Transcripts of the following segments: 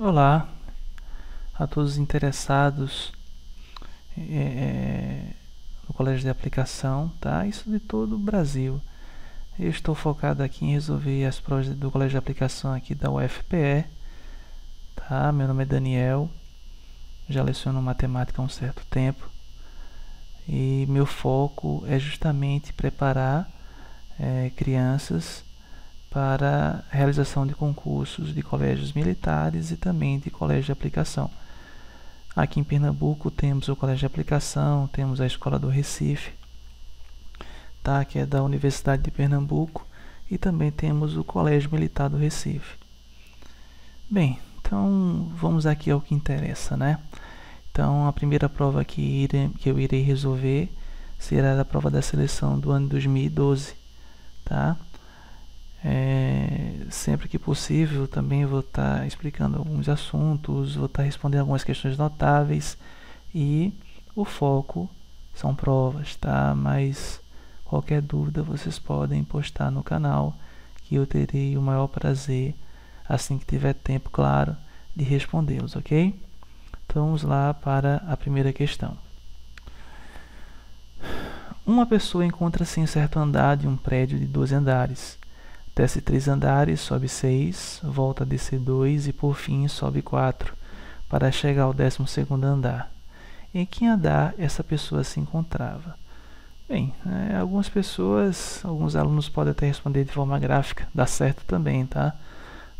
Olá a todos os interessados no colégio de aplicação, tá? Isso de todo o Brasil. Eu estou focado aqui em resolver as provas do colégio de aplicação aqui da UFPE, tá? Meu nome é Daniel, já leciono matemática há um certo tempo e meu foco é justamente preparar crianças para a realização de concursos de colégios militares e também de colégio de aplicação. Aqui em Pernambuco temos o colégio de aplicação, temos a Escola do Recife, tá? Que é da Universidade de Pernambuco, e também temos o Colégio Militar do Recife. Bem, então vamos aqui ao que interessa, né? Então a primeira prova que eu irei resolver será a prova da seleção do ano 2012, tá? Sempre que possível também vou estar explicando alguns assuntos, vou estar respondendo algumas questões notáveis e o foco são provas, tá? Mas qualquer dúvida vocês podem postar no canal que eu terei o maior prazer, assim que tiver tempo, claro, de respondê-los, ok? Então vamos lá para a primeira questão. Uma pessoa encontra-se em certo andar de um prédio de 12 andares. Desce 3 andares, sobe 6, volta a descer 2 e por fim sobe 4, para chegar ao 12º andar. Em que andar essa pessoa se encontrava? Bem, alguns alunos podem até responder de forma gráfica, dá certo também, tá?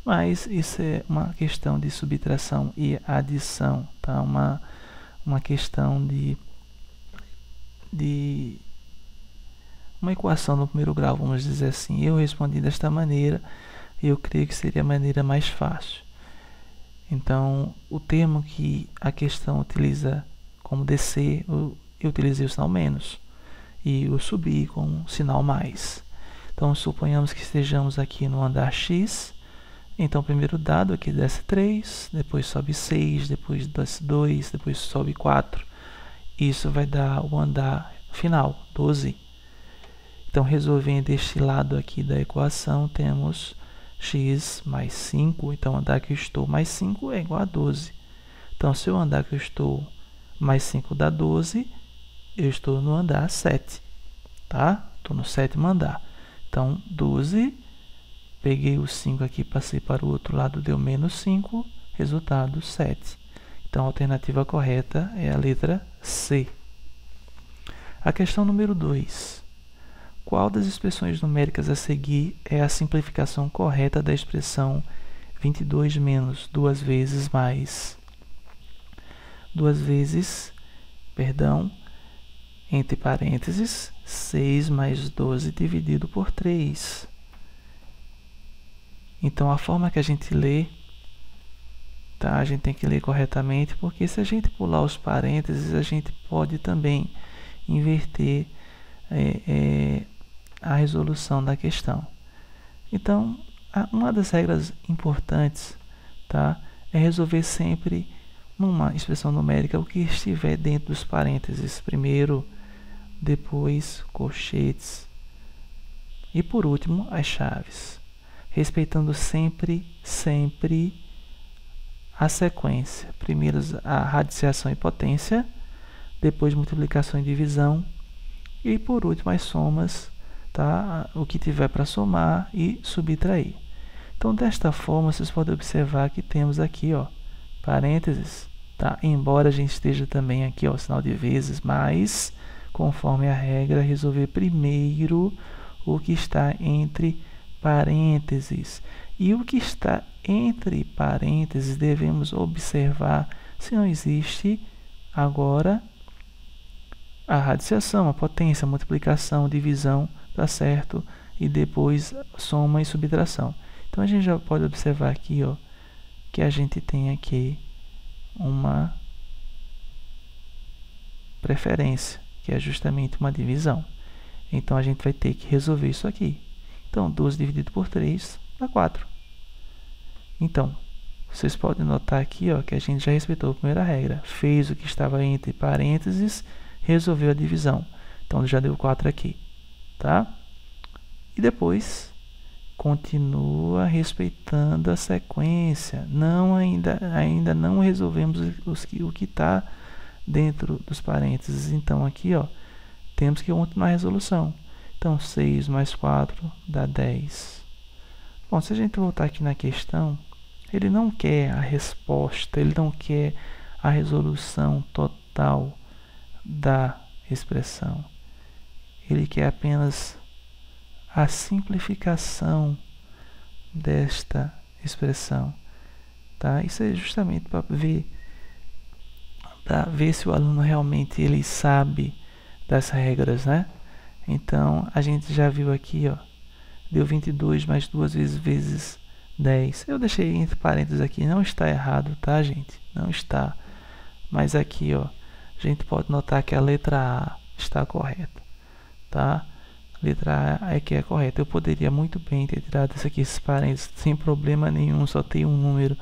Mas isso é uma questão de subtração e adição, tá? Uma questão de uma equação no primeiro grau, vamos dizer assim. Eu respondi desta maneira, eu creio que seria a maneira mais fácil. Então, o termo que a questão utiliza como descer, eu utilizei o sinal menos, e o subir com o sinal mais. Então, suponhamos que estejamos aqui no andar X. Então, o primeiro dado aqui desce 3, depois sobe 6, depois desce 2, depois sobe 4. Isso vai dar o andar final, 12. Então, resolvendo este lado aqui da equação, temos x mais 5. Então, o andar que eu estou mais 5 é igual a 12. Então, se o andar que eu estou mais 5 dá 12, eu estou no andar 7. Tá? Estou no 7º andar. Então, 12, peguei o 5 aqui, passei para o outro lado, deu menos 5, resultado 7. Então, a alternativa correta é a letra C. A questão número 2. Qual das expressões numéricas a seguir é a simplificação correta da expressão 22 menos 2 vezes mais 2 vezes, entre parênteses, 6 mais 12 dividido por 3. Então, a forma que a gente lê, tá? A gente tem que ler corretamente, porque se a gente pular os parênteses, a gente pode também inverter a resolução da questão. Então, uma das regras importantes, tá, é resolver sempre numa expressão numérica o que estiver dentro dos parênteses primeiro, depois colchetes e por último as chaves, respeitando sempre a sequência. Primeiro a radiciação e potência, depois multiplicação e divisão e por último as somas, tá? O que tiver para somar e subtrair. Então, desta forma, vocês podem observar que temos aqui, ó, parênteses, tá? Embora a gente esteja também aqui, ó, sinal de vezes, mas conforme a regra, resolver primeiro o que está entre parênteses. E o que está entre parênteses, devemos observar se não existe agora a radiciação, a potência, a multiplicação, a divisão, tá certo? E depois soma e subtração. Então, a gente já pode observar aqui, ó, que a gente tem aqui uma preferência, que é justamente uma divisão. Então, a gente vai ter que resolver isso aqui. Então, 12 dividido por 3 dá 4. Então, vocês podem notar aqui, ó, que a gente já respeitou a primeira regra. Fez o que estava entre parênteses, resolveu a divisão. Então, já deu 4 aqui, tá? E depois, continua respeitando a sequência. Ainda não resolvemos o que está dentro dos parênteses. Então, aqui, ó, temos que continuar a resolução. Então, 6 mais 4 dá 10. Bom, se a gente voltar aqui na questão, ele não quer a resposta, ele não quer a resolução total da expressão. Ele quer apenas a simplificação desta expressão, tá? Isso é justamente para ver se o aluno realmente ele sabe das regras, né? Então, a gente já viu aqui, ó, deu 22 mais 2 vezes 10. Eu deixei entre parênteses aqui, não está errado, tá, gente? Não está. Mas aqui, ó, a gente pode notar que a letra A está correta, tá? A letra A é que é correta. Eu poderia muito bem ter tirado isso aqui, esses parênteses, sem problema nenhum, só tem um número,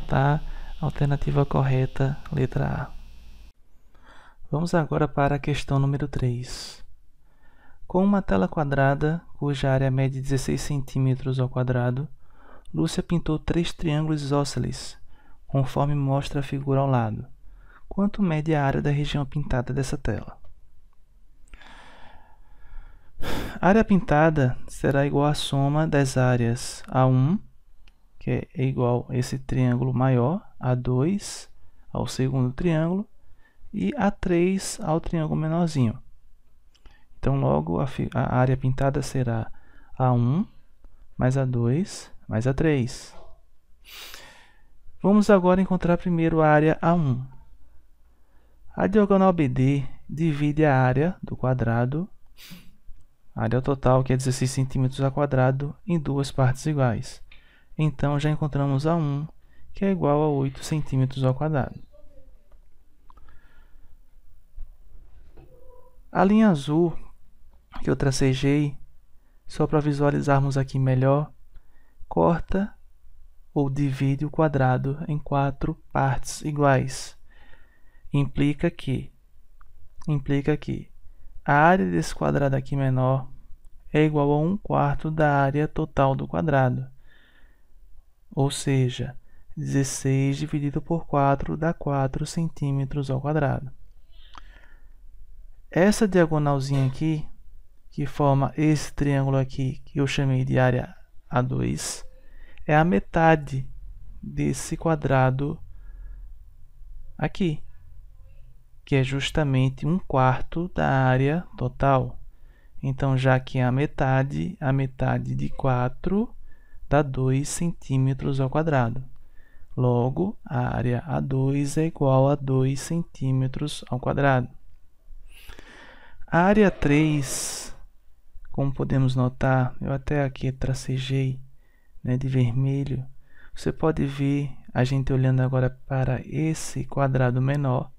tá? Alternativa correta, letra A. Vamos agora para a questão número 3. Com uma tela quadrada, cuja área mede 16 centímetros ao quadrado, Lúcia pintou 3 triângulos isósceles, conforme mostra a figura ao lado. Quanto mede a área da região pintada dessa tela? A área pintada será igual à soma das áreas A1, que é igual a esse triângulo maior, A2 ao segundo triângulo, e A3 ao triângulo menorzinho. Então, logo, a área pintada será A1 mais A2 mais A3. Vamos agora encontrar primeiro a área A1. A diagonal BD divide a área do quadrado, a área total, que é 16 centímetros ao quadrado, em duas partes iguais. Então, já encontramos A1, que é igual a 8 centímetros ao quadrado. A linha azul que eu tracejei, só para visualizarmos aqui melhor, corta ou divide o quadrado em 4 partes iguais. Implica que a área desse quadrado aqui menor é igual a 1/4 da área total do quadrado. Ou seja, 16 dividido por 4 dá 4 centímetros ao quadrado. Essa diagonalzinha aqui, que forma esse triângulo aqui, que eu chamei de área A2, é a metade desse quadrado aqui, que é justamente 1/4 da área total. Então, já que é a metade de 4 dá 2 centímetros ao quadrado. Logo, a área A2 é igual a 2 centímetros ao quadrado. A área 3, como podemos notar, eu até aqui tracejei, né, de vermelho. Você pode ver, a gente olhando agora para esse quadrado menor.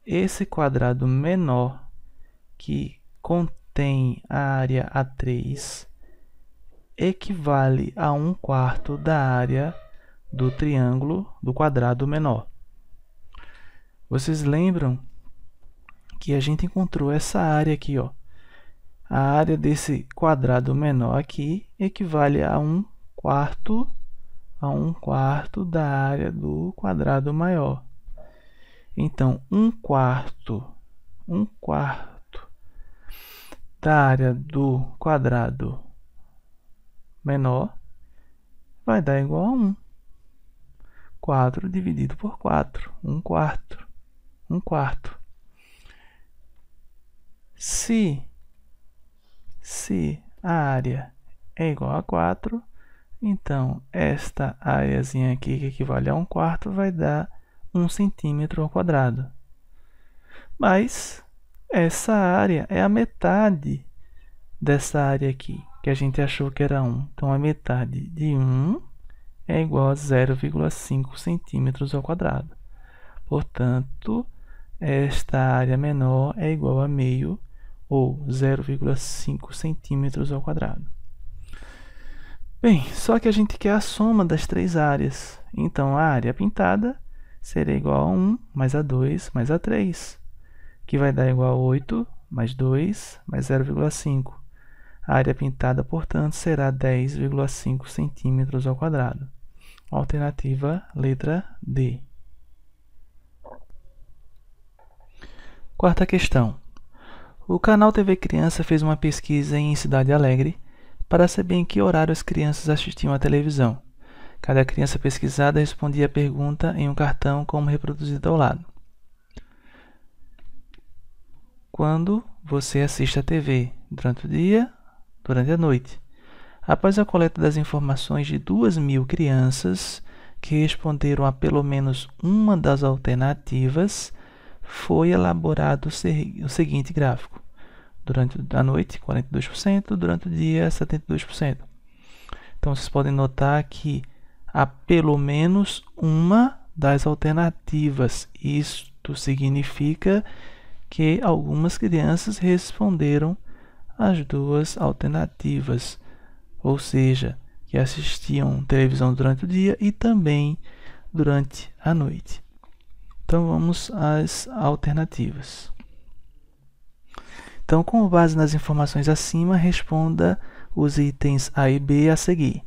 Esse quadrado menor que contém a área A3 equivale a 1/4 da área do triângulo do quadrado menor. Vocês lembram que a gente encontrou essa área aqui, ó. A área desse quadrado menor aqui equivale a 1/4 da área do quadrado maior. Então, 1/4 da área do quadrado menor vai dar igual a 1. 4 dividido por 4, 1/4. Se a área é igual a 4, então esta areazinha aqui, que equivale a 1/4, vai dar 1 centímetro ao quadrado. Mas essa área é a metade dessa área aqui, que a gente achou que era 1. Então, a metade de 1 é igual a 0,5 centímetros ao quadrado. Portanto, esta área menor é igual a meio, ou 0,5 centímetros ao quadrado. Bem, só que a gente quer a soma das três áreas. Então, a área pintada será igual a 1 mais A2 mais A3, que vai dar igual a 8 mais 2 mais 0,5. A A área pintada, portanto, será 10,5 centímetros ao quadrado. Alternativa letra D. Quarta questão. O canal TV Criança fez uma pesquisa em Cidade Alegre para saber em que horário as crianças assistiam à televisão. Cada criança pesquisada respondia a pergunta em um cartão como reproduzido ao lado. Quando você assiste à TV? Durante o dia? Durante a noite? Após a coleta das informações de 2.000 crianças que responderam a pelo menos uma das alternativas, foi elaborado o seguinte gráfico. Durante a noite, 42%, durante o dia, 72%. Então, vocês podem notar que há pelo menos uma das alternativas. Isto significa que algumas crianças responderam as duas alternativas, ou seja, que assistiam televisão durante o dia e também durante a noite. Então, vamos às alternativas. Então, com base nas informações acima, responda os itens A e B a seguir.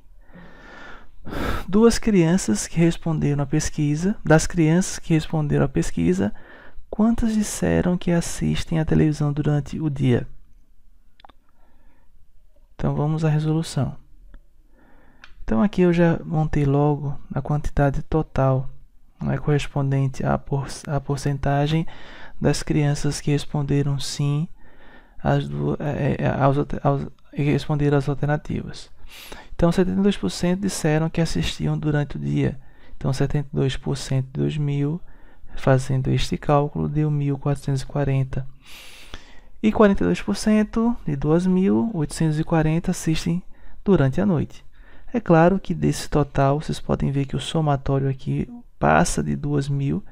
Das crianças que responderam à pesquisa, quantas disseram que assistem à televisão durante o dia? Então, vamos à resolução. Então, aqui eu já montei logo a quantidade total, correspondente à porcentagem das crianças que responderam sim responderam as alternativas. Então, 72% disseram que assistiam durante o dia. Então, 72% de 2.000, fazendo este cálculo, deu 1.440. E 42% de 2.840 assistem durante a noite. É claro que desse total, vocês podem ver que o somatório aqui passa de 2.000.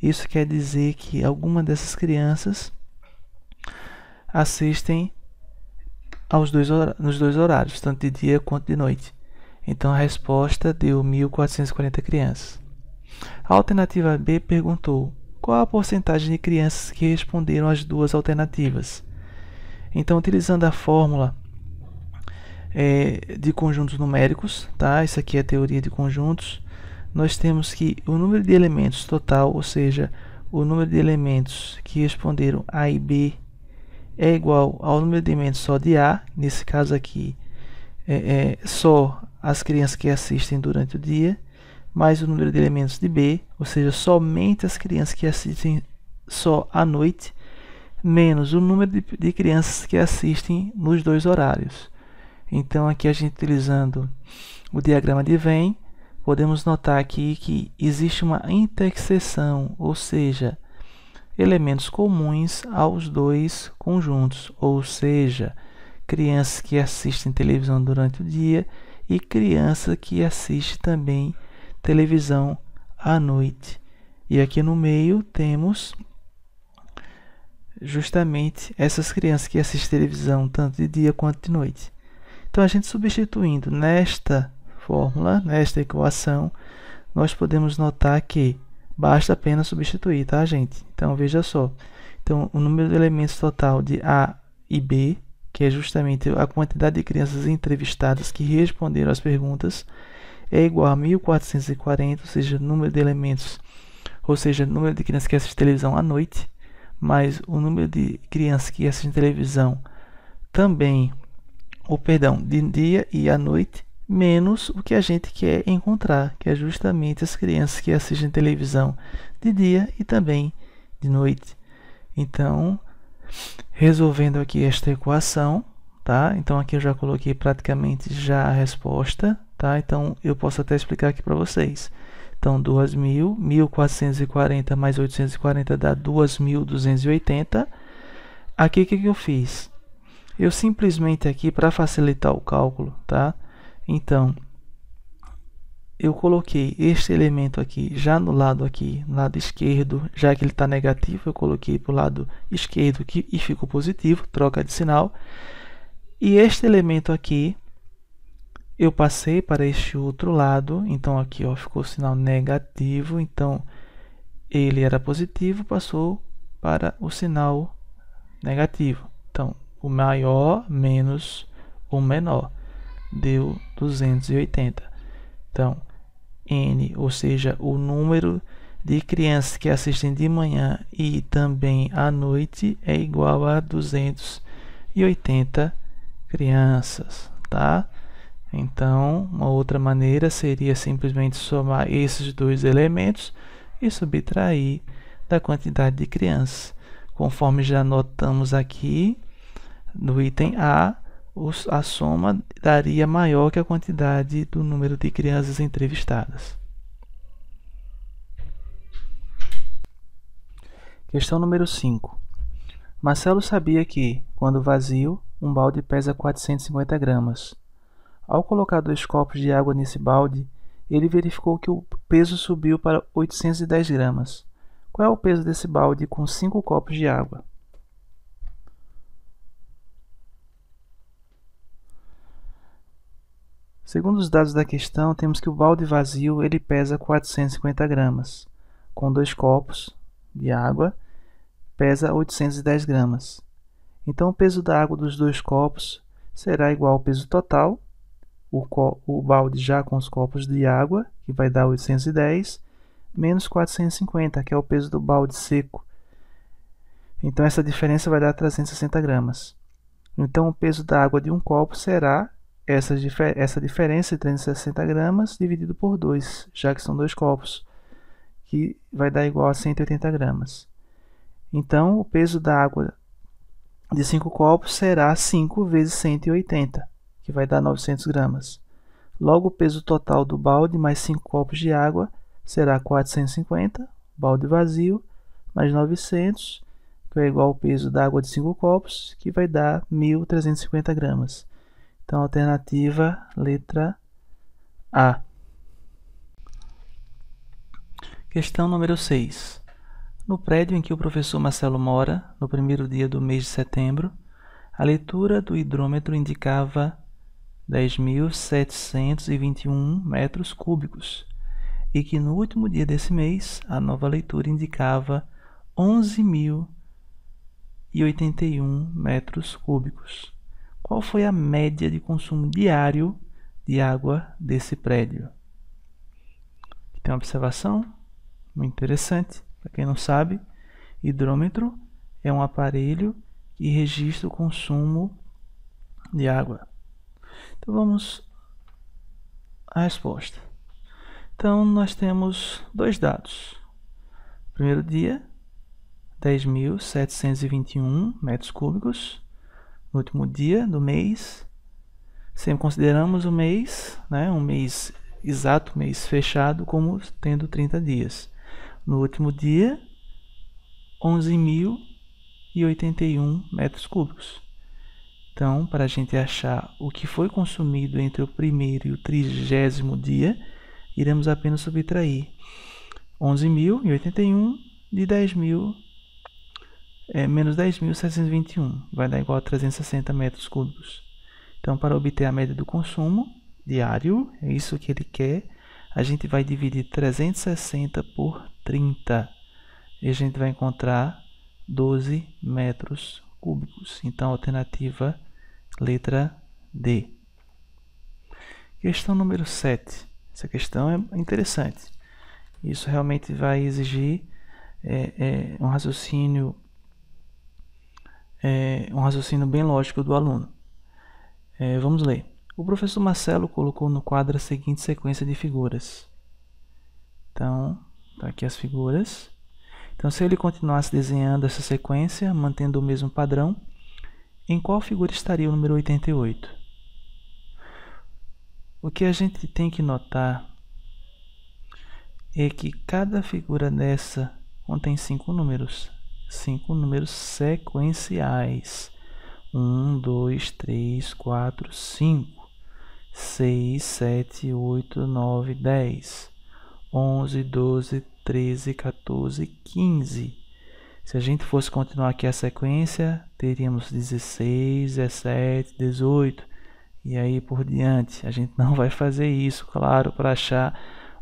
Isso quer dizer que alguma dessas crianças assistem nos dois horários, tanto de dia quanto de noite. Então, a resposta deu 1.440 crianças. A alternativa B perguntou qual a porcentagem de crianças que responderam as duas alternativas. Então, utilizando a fórmula de conjuntos numéricos, tá? Isso aqui é a teoria de conjuntos. Nós temos que o número de elementos total, ou seja, o número de elementos que responderam A e B, é igual ao número de elementos só de A. Nesse caso aqui, só as crianças que assistem durante o dia, mais o número de elementos de B, ou seja, somente as crianças que assistem só à noite, menos o número de crianças que assistem nos dois horários. Então, aqui a gente utilizando o diagrama de Venn, podemos notar aqui que existe uma interseção, ou seja, elementos comuns aos dois conjuntos, ou seja, crianças que assistem televisão durante o dia e criança que assiste também televisão à noite. E aqui no meio temos justamente essas crianças que assistem televisão tanto de dia quanto de noite. Então, a gente substituindo nesta fórmula, nesta equação, nós podemos notar que basta apenas substituir, tá, gente? Então, veja só. Então, o número de elementos total de A e B, que é justamente a quantidade de crianças entrevistadas que responderam às perguntas, é igual a 1.440, ou seja, número de elementos, ou seja, número de crianças que assistem televisão à noite, mais o número de crianças que assistem televisão também, de dia e à noite, menos o que a gente quer encontrar, que é justamente as crianças que assistem televisão de dia e também de noite. Então, resolvendo aqui esta equação, tá? Então, aqui eu já coloquei praticamente já a resposta, tá? Então, eu posso até explicar aqui para vocês. Então, 2.000, 1.440 mais 840 dá 2.280. Aqui, o que eu fiz? Eu simplesmente aqui, para facilitar o cálculo, tá? Então, eu coloquei este elemento aqui já no lado esquerdo, já que ele está negativo, eu coloquei para o lado esquerdo aqui e ficou positivo, troca de sinal. E este elemento aqui, eu passei para este outro lado, então aqui ó, ficou o sinal negativo, então ele era positivo, passou para o sinal negativo. Então, o maior menos o menor, deu 280. Então, N, ou seja, o número de crianças que assistem de manhã e também à noite é igual a 280 crianças, tá? Então, uma outra maneira seria simplesmente somar esses dois elementos e subtrair da quantidade de crianças. Conforme já notamos aqui, no item A, a soma daria maior que a quantidade do número de crianças entrevistadas. Questão número 5. Marcelo sabia que, quando vazio, um balde pesa 450 gramas. Ao colocar 2 copos de água nesse balde, ele verificou que o peso subiu para 810 gramas. Qual é o peso desse balde com 5 copos de água? Segundo os dados da questão, temos que o balde vazio ele pesa 450 gramas. Com 2 copos de água, pesa 810 gramas. Então, o peso da água dos 2 copos será igual ao peso total, o balde já com os copos de água, que vai dar 810, menos 450, que é o peso do balde seco. Então, essa diferença vai dar 360 gramas. Então, o peso da água de um copo será essa diferença de 360 gramas dividido por 2, já que são 2 copos, que vai dar igual a 180 gramas. Então, o peso da água de 5 copos será 5 vezes 180, que vai dar 900 gramas. Logo, o peso total do balde mais 5 copos de água será 450, balde vazio, mais 900, que é igual ao peso da água de 5 copos, que vai dar 1.350 gramas. Então, alternativa letra A. Questão número 6. No prédio em que o professor Marcelo mora, no primeiro dia do mês de setembro, a leitura do hidrômetro indicava 10.721 metros cúbicos e que no último dia desse mês a nova leitura indicava 11.081 metros cúbicos. Qual foi a média de consumo diário de água desse prédio? Tem uma observação muito interessante. Para quem não sabe, hidrômetro é um aparelho que registra o consumo de água. Então vamos à resposta. Então nós temos dois dados. Primeiro dia, 10.721 metros cúbicos. No último dia do mês, sempre consideramos o mês, um mês exato, mês fechado, como tendo 30 dias. No último dia, 11.081 metros cúbicos. Então, para a gente achar o que foi consumido entre o primeiro e o 30º dia, iremos apenas subtrair 11.081 de 10.000 menos 10.721, vai dar igual a 360 metros cúbicos. Então, para obter a média do consumo diário, é isso que ele quer, a gente vai dividir 360 por 30 e a gente vai encontrar 12 metros cúbicos. Então, alternativa letra D. Questão número 7. Essa questão é interessante. Isso realmente vai exigir um raciocínio bem lógico do aluno. Vamos ler. O professor Marcelo colocou no quadro a seguinte sequência de figuras. Então, tá aqui as figuras. Então, se ele continuasse desenhando essa sequência, mantendo o mesmo padrão, em qual figura estaria o número 88? O que a gente tem que notar é que cada figura dessa contém 5 números. 5 números sequenciais. 1, 2, 3, 4, 5, 6, 7, 8, 9, 10, 11, 12, 13, 14, 15. Se a gente fosse continuar aqui a sequência, teríamos 16, 17, 18 e aí por diante. A gente não vai fazer isso, claro, para achar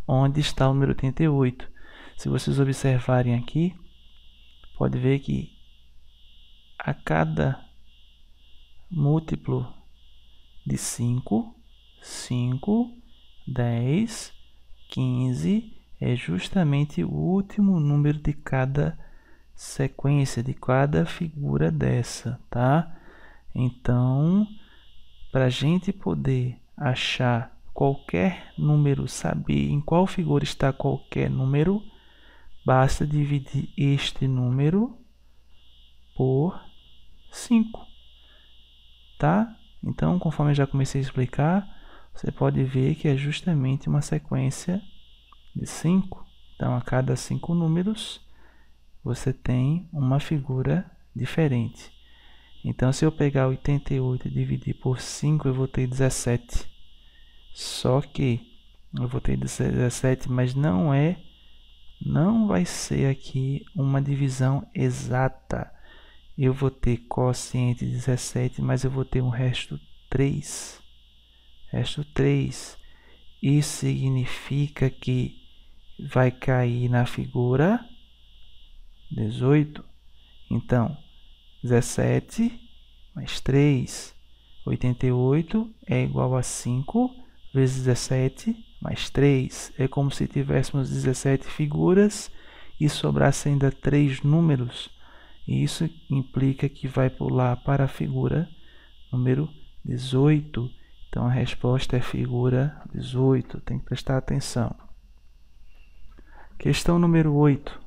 onde está o número 88. Se vocês observarem aqui, pode ver que a cada múltiplo de 5, 5, 10, 15 é justamente o último número de cada sequência, de cada figura dessa, tá? Então, para a gente poder achar qualquer número, saber em qual figura está qualquer número, basta dividir este número por 5, tá? Então, conforme eu já comecei a explicar, você pode ver que é justamente uma sequência de 5. Então, a cada 5 números, você tem uma figura diferente. Então, se eu pegar 88 e dividir por 5, eu vou ter 17. Só que eu vou ter 17, mas não vai ser aqui uma divisão exata. Eu vou ter quociente 17, mas eu vou ter um resto 3. Resto 3. Isso significa que vai cair na figura 18. Então, 17 mais 3, 88 é igual a 5 vezes 17 mais 3. É como se tivéssemos 17 figuras e sobrasse ainda 3 números. E isso implica que vai pular para a figura número 18. Então, a resposta é figura 18. Tem que prestar atenção. Questão número 8.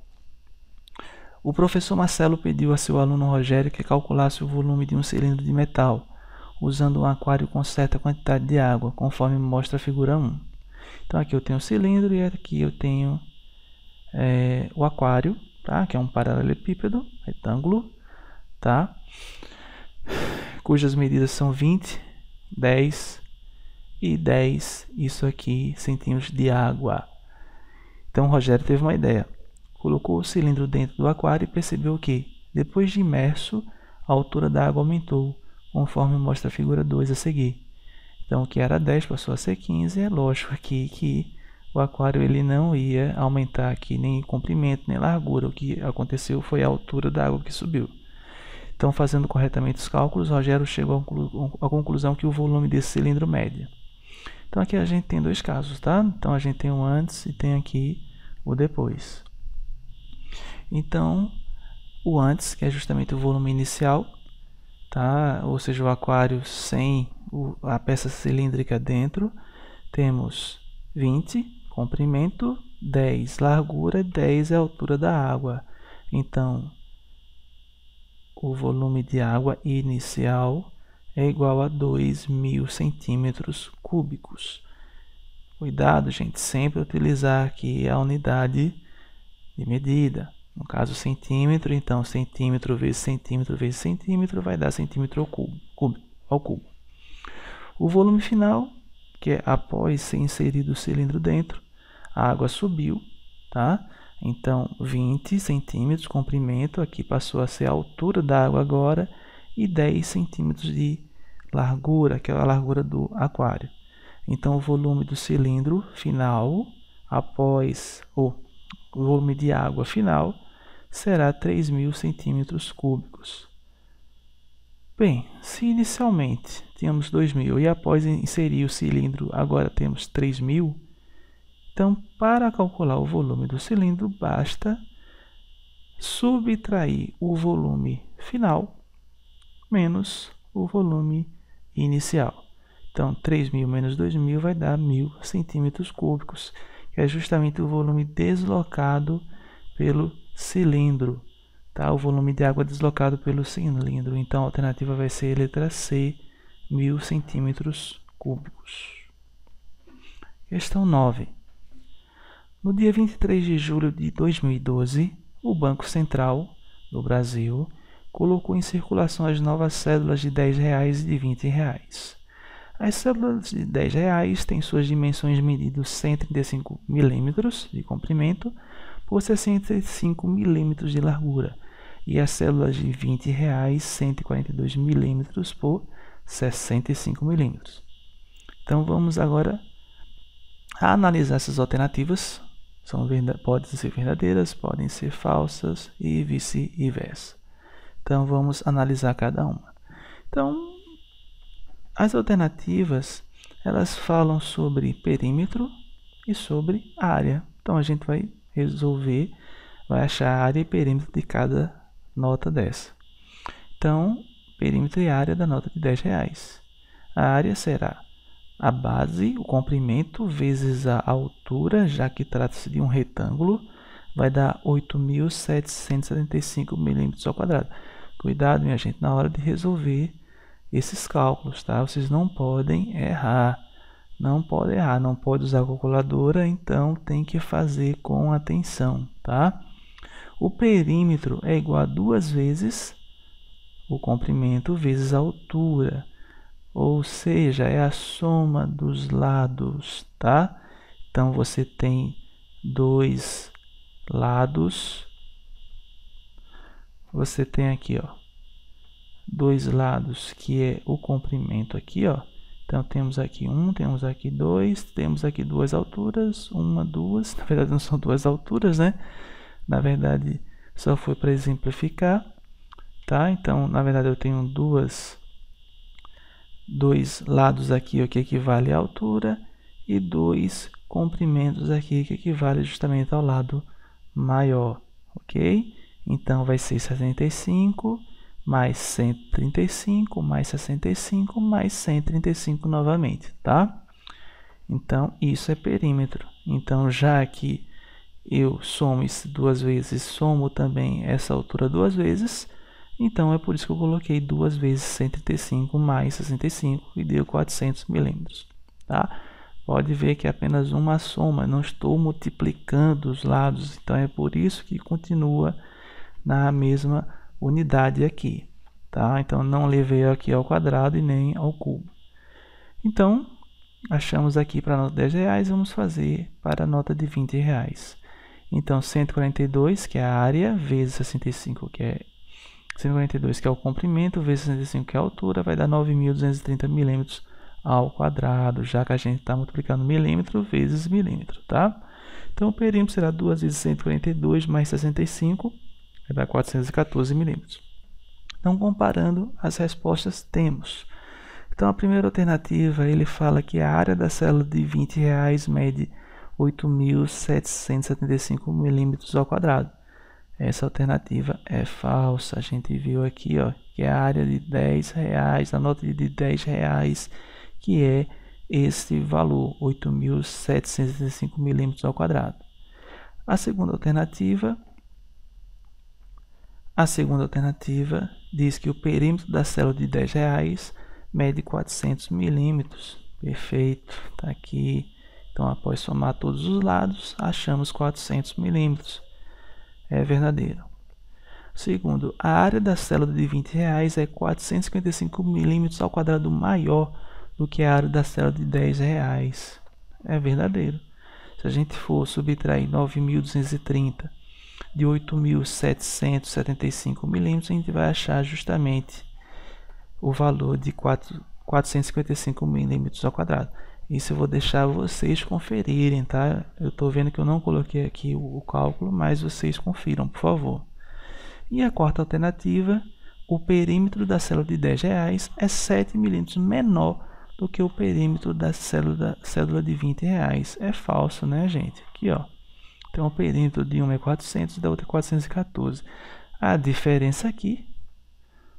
O professor Marcelo pediu a seu aluno Rogério que calculasse o volume de um cilindro de metal, usando um aquário com certa quantidade de água, conforme mostra a figura 1. Então, aqui eu tenho o cilindro e aqui eu tenho o aquário, tá? Que é um paralelepípedo, retângulo, tá? Cujas medidas são 20, 10 e 10, isso aqui, centímetros de água. Então, o Rogério teve uma ideia. Colocou o cilindro dentro do aquário e percebeu que, depois de imerso, a altura da água aumentou, conforme mostra a figura 2 a seguir. Então, o que era 10 passou a ser 15. É lógico aqui que o aquário ele não ia aumentar aqui nem comprimento nem largura. O que aconteceu foi a altura da água que subiu. Então, fazendo corretamente os cálculos, Rogério chegou à conclusão que o volume desse cilindro mede. Então, aqui a gente tem dois casos, tá? Então, a gente tem o antes e tem aqui o depois. Então, o antes, que é justamente o volume inicial, tá? Ou seja, o aquário sem a peça cilíndrica dentro, temos 20, comprimento, 10, largura, 10 é a altura da água. Então, o volume de água inicial é igual a 2.000 centímetros cúbicos. Cuidado, gente, sempre utilizar aqui a unidade de medida. No caso, centímetro, então centímetro vezes centímetro vai dar centímetro ao cubo. O volume final, que é após ser inserido o cilindro dentro, a água subiu, tá? Então, 20 centímetros, comprimento, aqui passou a ser a altura da água agora, e 10 centímetros de largura, que é a largura do aquário. Então, o volume do cilindro final, após o volume de água final, será 3.000 centímetros cúbicos. Bem, se inicialmente tínhamos 2.000 e após inserir o cilindro agora temos 3.000, então para calcular o volume do cilindro basta subtrair o volume final menos o volume inicial. Então 3.000 menos 2.000 vai dar 1.000 centímetros cúbicos, que é justamente o volume deslocado pelo cilindro, tá? O volume de água deslocado pelo cilindro. Então a alternativa vai ser a letra C, 1.000 centímetros cúbicos. Questão 9. No dia 23 de julho de 2012, o Banco Central do Brasil colocou em circulação as novas cédulas de R$10 e de R$20. As cédulas de R$10 têm suas dimensões medidas 135 milímetros de comprimento por 65 milímetros de largura, e as cédulas de R$20 142 milímetros por 65 milímetros. Então vamos agora analisar essas alternativas. Podem ser verdadeiras, podem ser falsas e vice-versa. Então vamos analisar cada uma. Então, As alternativas, elas falam sobre perímetro e sobre área. Então, a gente vai resolver, vai achar a área e perímetro de cada nota dessa. Então, perímetro e área da nota de R$10. A área será a base, o comprimento, vezes a altura, já que trata-se de um retângulo, vai dar 8.775 milímetros ao quadrado. Cuidado, minha gente, na hora de resolver esses cálculos, tá? Vocês não podem errar. Não pode errar, não pode usar a calculadora, então tem que fazer com atenção, tá? O perímetro é igual a 2 vezes o comprimento vezes a altura, ou seja, é a soma dos lados, tá? Então, você tem 2 lados, você tem aqui, ó, 2 lados, que é o comprimento aqui, ó. Então, temos aqui 1, temos aqui 2, temos aqui 2 alturas, 1, 2, na verdade não são 2 alturas, né? Na verdade, só foi para exemplificar, tá? Então, na verdade, eu tenho dois lados aqui, ó, que equivale à altura, e 2 comprimentos aqui, que equivale justamente ao lado maior, ok? Então, vai ser 75 mais 135, mais 65, mais 135 novamente, tá? Então, isso é perímetro. Então, já que eu somo isso 2 vezes, somo também essa altura 2 vezes, então é por isso que eu coloquei 2 vezes 135 mais 65 e deu 400 milímetros, tá? Pode ver que é apenas uma soma, não estou multiplicando os lados, então é por isso que continua na mesma unidade aqui, tá? Então, não levei aqui ao quadrado e nem ao cubo. Então, achamos aqui para a nota de R$10, vamos fazer para a nota de R$20. Então, 142, que é a área, vezes 65, que é 142, que é o comprimento, vezes 65, que é a altura, vai dar 9.230 milímetros ao quadrado, já que a gente está multiplicando milímetro vezes milímetro, tá? Então, o perímetro será 2 vezes 142 mais 65, vai dar 414 milímetros. Então, comparando as respostas, temos. Então, a primeira alternativa, ele fala que a área da célula de R$20 mede 8.775 milímetros ao quadrado. Essa alternativa é falsa. A gente viu aqui, ó, que é a área de R$10, a nota de R$10, que é esse valor, 8.775 milímetros ao quadrado. A segunda alternativa diz que o perímetro da célula de R$10 mede 400 milímetros. Perfeito, está aqui. Então, após somar todos os lados, achamos 400 milímetros. É verdadeiro. Segundo, a área da célula de R$20 é 455 milímetros ao quadrado maior do que a área da célula de R$10. É verdadeiro. Se a gente for subtrair 9.230 de 8.775 milímetros, a gente vai achar justamente o valor de 455 milímetros ao quadrado. Isso eu vou deixar vocês conferirem, tá? Eu estou vendo que eu não coloquei aqui o cálculo, mas vocês confiram, por favor. E a quarta alternativa, o perímetro da célula de R$10 é 7 milímetros menor do que o perímetro da célula de R$20. É falso, né, gente? Aqui, ó. Então, o perímetro de uma é 400 e da outra é 414. A diferença aqui,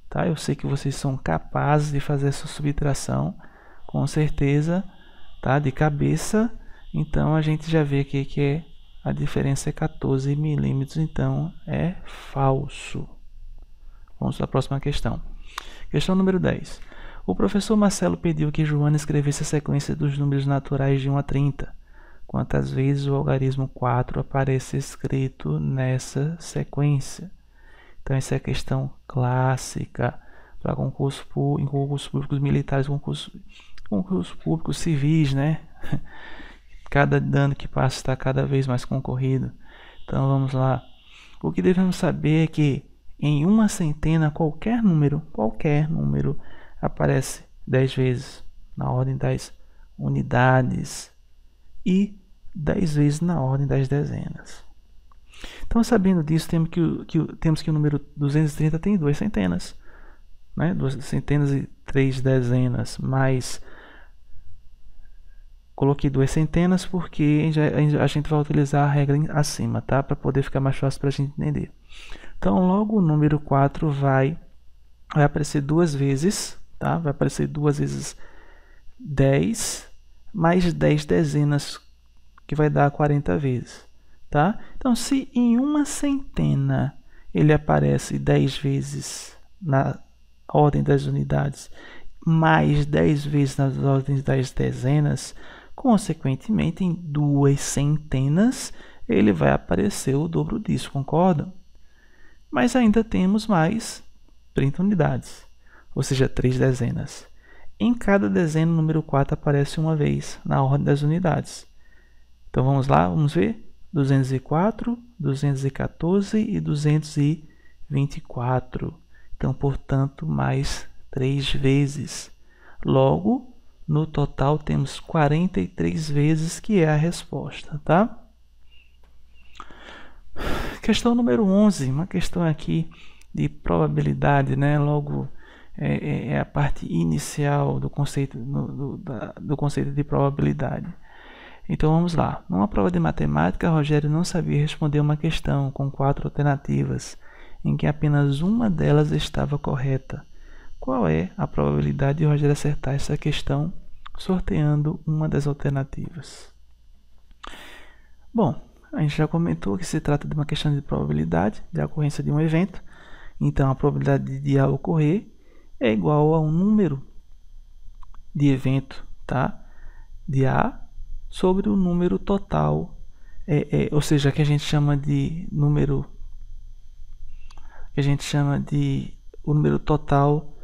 tá? Eu sei que vocês são capazes de fazer essa subtração, com certeza, tá? De cabeça. Então, a gente já vê aqui que a diferença é 14 milímetros, então é falso. Vamos para a próxima questão. Questão número 10. O professor Marcelo pediu que Joana escrevesse a sequência dos números naturais de 1 a 30. Quantas vezes o algarismo 4 aparece escrito nessa sequência? Então, essa é a questão clássica para em concursos públicos militares, concursos públicos civis, né? Cada ano que passa está cada vez mais concorrido. Então, vamos lá. O que devemos saber é que em uma centena, qualquer número aparece 10 vezes na ordem das unidades e 10 vezes na ordem das dezenas. Então, sabendo disso, temos que o número 230 tem 2 centenas, né? 2 centenas e 3 dezenas mais... Coloquei 2 centenas porque a gente vai utilizar a regra acima, tá? Para poder ficar mais fácil para a gente entender. Então, logo o número 4 vai aparecer 2 vezes, tá? Vai aparecer 2 vezes 10 mais 10 dezenas, que vai dar 40 vezes, tá? Então, se em uma centena ele aparece 10 vezes na ordem das unidades, mais 10 vezes nas ordens das dezenas, consequentemente, em 2 centenas, ele vai aparecer o dobro disso, concordam? Mas ainda temos mais 30 unidades, ou seja, 3 dezenas. Em cada dezena, o número 4 aparece uma vez na ordem das unidades. Então, vamos lá, vamos ver? 204, 214 e 224. Então, portanto, mais 3 vezes. Logo, no total, temos 43 vezes, que é a resposta, tá? Questão número 11, uma questão aqui de probabilidade, né? Logo, é a parte inicial do conceito, do conceito de probabilidade. Então, vamos lá. Numa prova de matemática, Rogério não sabia responder uma questão com 4 alternativas, em que apenas uma delas estava correta. Qual é a probabilidade de Rogério acertar essa questão sorteando uma das alternativas? Bom, a gente já comentou que se trata de uma questão de probabilidade de ocorrência de um evento. Então, a probabilidade de A ocorrer é igual a um número de evento, tá? De A sobre o número total, ou seja, que a gente chama de número, o número total,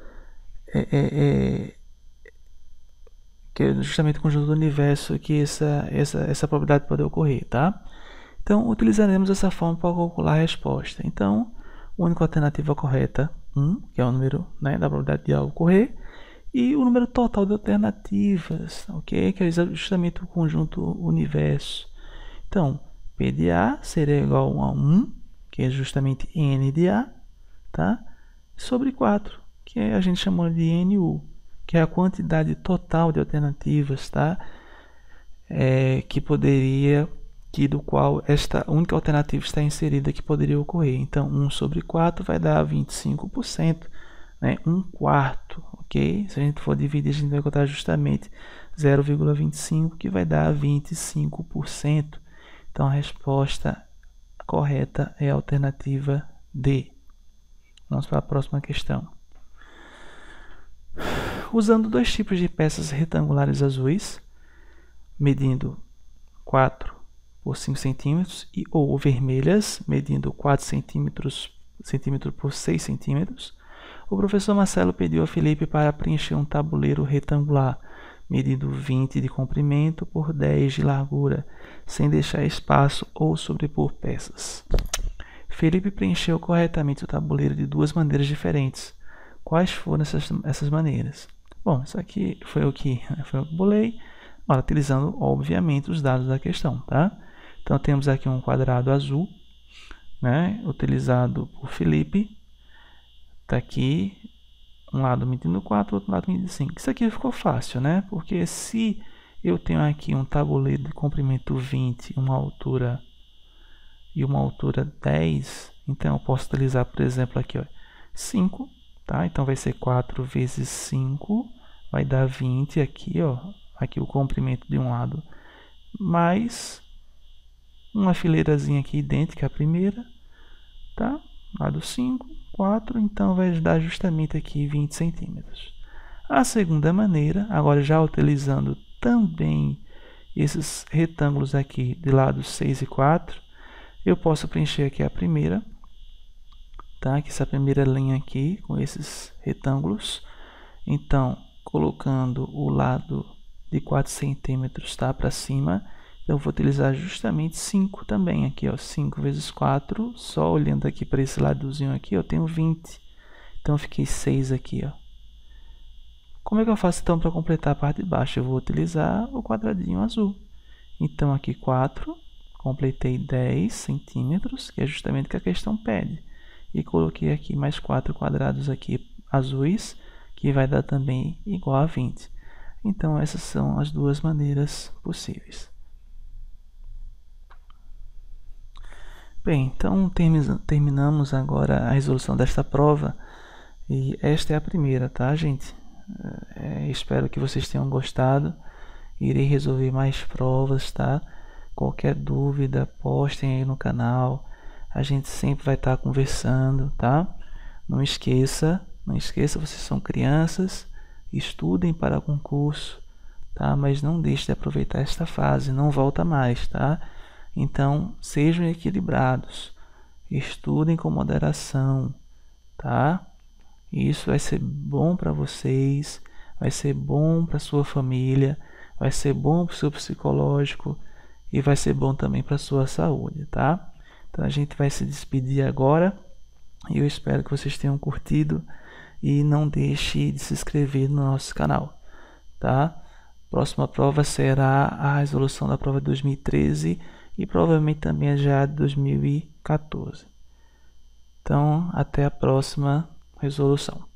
que é justamente o conjunto do universo que essa probabilidade pode ocorrer, tá? Então, utilizaremos essa forma para calcular a resposta. Então, a única alternativa correta, 1, que é o número, né, da probabilidade de algo ocorrer, e o número total de alternativas, ok? Que é justamente o conjunto universo. Então, P de A seria igual a 1, que é justamente N de A, tá? Sobre 4, que a gente chamou de NU, que é a quantidade total de alternativas, tá? Do qual esta única alternativa está inserida que poderia ocorrer. Então, 1 sobre 4 vai dar 25%, né? 1/4, ok? Se a gente for dividir, a gente vai encontrar justamente 0,25, que vai dar 25%. Então, a resposta correta é a alternativa D. Vamos para a próxima questão. Usando 2 tipos de peças retangulares azuis, medindo 4 por 5 centímetros, ou vermelhas, medindo 4 centímetros por 6 centímetros, o professor Marcelo pediu a Felipe para preencher um tabuleiro retangular, medindo 20 de comprimento por 10 de largura, sem deixar espaço ou sobrepor peças. Felipe preencheu corretamente o tabuleiro de 2 maneiras diferentes. Quais foram essas maneiras? Bom, isso aqui foi o que eu bolei, utilizando, obviamente, os dados da questão, tá? Então, temos aqui um quadrado azul, né, utilizado por Felipe. Está aqui, um lado medindo 4, outro lado medindo 5. Isso aqui ficou fácil, né? Porque se eu tenho aqui um tabuleiro de comprimento 20 e uma altura 10, então eu posso utilizar, por exemplo, aqui, ó, 5, tá? Então vai ser 4 vezes 5, vai dar 20 aqui, ó, aqui o comprimento de um lado, mais uma fileirazinha aqui idêntica à primeira, tá? Lado 5, 4, então vai dar justamente aqui 20 centímetros. A segunda maneira, agora já utilizando também esses retângulos aqui de lados 6 e 4, eu posso preencher aqui a primeira, tá? Que essa primeira linha aqui com esses retângulos. Então, colocando o lado de 4 centímetros, tá, para cima, eu vou utilizar justamente 5 também aqui, ó, 5 vezes 4, só olhando aqui para esse ladozinho aqui, eu tenho 20. Então, eu fiquei 6 aqui, ó. Como é que eu faço então para completar a parte de baixo? Eu vou utilizar o quadradinho azul. Então, aqui 4, completei 10 centímetros, que é justamente o que a questão pede. E coloquei aqui mais 4 quadrados aqui azuis, que vai dar também igual a 20. Então essas são as duas maneiras possíveis. Bem, então terminamos agora a resolução desta prova, e esta é a primeira, tá, gente? Espero que vocês tenham gostado. Irei resolver mais provas, tá? Qualquer dúvida, postem aí no canal. A gente sempre vai estar conversando, tá? Não esqueça, vocês são crianças, estudem para concurso, tá? Mas não deixe de aproveitar esta fase, não volta mais, tá? Então, sejam equilibrados, estudem com moderação, tá? Isso vai ser bom para vocês, vai ser bom para sua família, vai ser bom para o seu psicológico e vai ser bom também para a sua saúde, tá? Então a gente vai se despedir agora e eu espero que vocês tenham curtido e não deixe de se inscrever no nosso canal, tá? Próxima prova será a resolução da prova de 2013 e provavelmente também já de 2014. Então, até a próxima resolução.